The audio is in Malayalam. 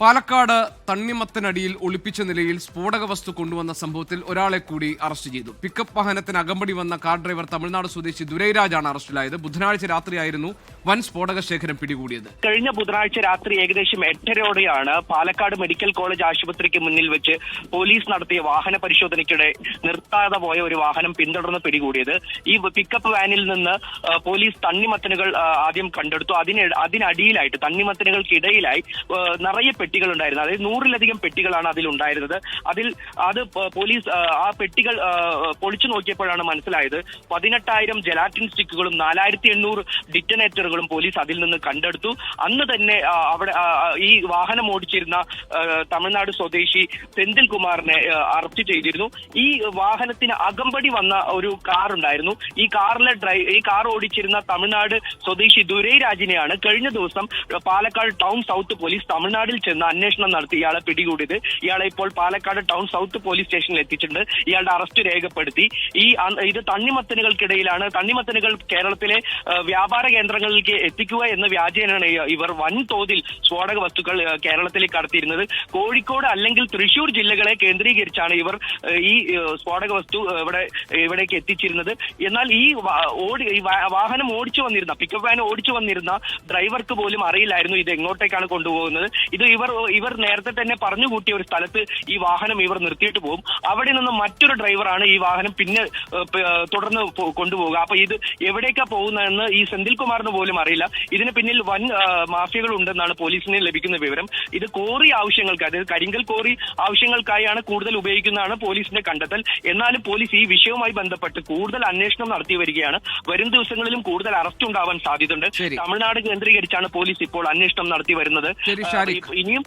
പാലക്കാട് തണ്ണിമത്തനടിയിൽ ഒളിപ്പിച്ച നിലയിൽ സ്ഫോടക വസ്തു കൊണ്ടുവന്ന സംഭവത്തിൽ ഒരാളെ കൂടി അറസ്റ്റ് ചെയ്തു. പിക്കപ്പ് വാഹനത്തിന് അകമ്പടി വന്ന കാർ ഡ്രൈവർ തമിഴ്നാട് സ്വദേശി ദുരൈരാജാണ് അറസ്റ്റിലായത്. ബുധനാഴ്ച രാത്രിയായിരുന്നു വൻ സ്ഫോടക ശേഖരം പിടികൂടിയത്. കഴിഞ്ഞ ബുധനാഴ്ച രാത്രി ഏകദേശം 8:30യോടെയാണ് പാലക്കാട് മെഡിക്കൽ കോളേജ് ആശുപത്രിക്ക് മുന്നിൽ വെച്ച് പോലീസ് നടത്തിയ വാഹന പരിശോധനയ്ക്കിടെ നിർത്താതെ പോയ ഒരു വാഹനം പിന്തുടർന്ന് പിടികൂടിയത്. ഈ പിക്കപ്പ് വാനിൽ നിന്ന് പോലീസ് തണ്ണിമത്തനുകൾ ആദ്യം കണ്ടെടുത്തു. അതിനടിയിലായിട്ട് തണ്ണിമത്തനുകൾക്കിടയിലായി നിറയെ പെട്ടികൾ ഉണ്ടായിരുന്നു. അതായത് 100-ലധികം പെട്ടികളാണ് അതിലുണ്ടായിരുന്നത്. അത് പോലീസ് ആ പെട്ടികൾ പൊളിച്ചു നോക്കിയപ്പോഴാണ് മനസ്സിലായത് 18,000 ജെലാറ്റിൻ സ്റ്റിക്കുകളും 4,800 ഡിറ്റനേറ്ററുകളും പോലീസ് അതിൽ നിന്ന് കണ്ടെടുത്തു. അന്ന് തന്നെ അവിടെ ഈ വാഹനം ഓടിച്ചിരുന്ന തമിഴ്നാട് സ്വദേശി സെന്തിൽ കുമാറിനെ അറസ്റ്റ് ചെയ്തിരുന്നു. ഈ വാഹനത്തിന് അകമ്പടി വന്ന ഒരു കാർ ഉണ്ടായിരുന്നു. ഈ കാർ ഓടിച്ചിരുന്ന തമിഴ്നാട് സ്വദേശി ദുരൈരാജിനെയാണ് കഴിഞ്ഞ ദിവസം പാലക്കാട് ടൗൺ സൗത്ത് പോലീസ് തമിഴ്നാട്ടിൽ ചെന്ന് അന്വേഷണം നടത്തി ഇയാളെ പിടികൂടിയത്. ഇയാളെ ഇപ്പോൾ പാലക്കാട് ടൗൺ സൗത്ത് പോലീസ് സ്റ്റേഷനിൽ എത്തിച്ചിട്ടുണ്ട്. ഇയാളുടെ അറസ്റ്റ് രേഖപ്പെടുത്തി. ഇത് തണ്ണിമത്തനുകൾക്കിടയിലാണ്. തണ്ണിമത്തനുകൾ കേരളത്തിലെ വ്യാപാര കേന്ദ്രങ്ങളിലേക്ക് എത്തിക്കുക എന്ന വ്യാജേനാണ് ഇവർ വൻതോതിൽ സ്ഫോടക വസ്തുക്കൾ കേരളത്തിലേക്ക് കടത്തിയിരുന്നത്. കോഴിക്കോട് അല്ലെങ്കിൽ തൃശൂർ ജില്ലകളെ കേന്ദ്രീകരിച്ചാണ് ഇവർ ഈ സ്ഫോടക വസ്തു ഇവിടേക്ക് എത്തിച്ചിരുന്നത്. എന്നാൽ ഈ വാഹനം ഓടിച്ചു വന്നിരുന്ന പിക്കപ്പ് വാൻ ഓടിച്ചു വന്നിരുന്ന ഡ്രൈവർക്ക് പോലും അറിയില്ലായിരുന്നു ഇത് എങ്ങോട്ടേക്കാണ് കൊണ്ടുപോകുന്നത്. ഇത് ഇവർ നേരത്തെ തന്നെ പറഞ്ഞുകൂട്ടിയ ഒരു സ്ഥലത്ത് ഈ വാഹനം ഇവർ നിർത്തിയിട്ട് പോകും. അവിടെ നിന്ന് മറ്റൊരു ഡ്രൈവറാണ് ഈ വാഹനം പിന്നെ തുടർന്ന് കൊണ്ടുപോകുക. അപ്പൊ ഇത് എവിടേക്കാ പോകുന്നതെന്ന് ഈ സെന്തിൽ കുമാറിന് പോലും അറിയില്ല. ഇതിന് പിന്നിൽ വൻ മാഫിയകൾ ഉണ്ടെന്നാണ് പോലീസിന് ലഭിക്കുന്ന വിവരം. ഇത് കോറി ആവശ്യങ്ങൾക്ക്, അതായത് കരിങ്കൽ കോറി ആവശ്യങ്ങൾക്കായാണ് കൂടുതൽ ഉപയോഗിക്കുന്നതാണ് പോലീസിന്റെ കണ്ടെത്തൽ. എന്നാലും പോലീസ് ഈ വിഷയവുമായി ബന്ധപ്പെട്ട് കൂടുതൽ അന്വേഷണം നടത്തി വരികയാണ്. വരും ദിവസങ്ങളിലും കൂടുതൽ അറസ്റ്റ് ഉണ്ടാവാൻ സാധ്യതയുണ്ട്. തമിഴ്നാട് കേന്ദ്രീകരിച്ചാണ് പോലീസ് ഇപ്പോൾ അന്വേഷണം നടത്തി വരുന്നത്. ഇനിയും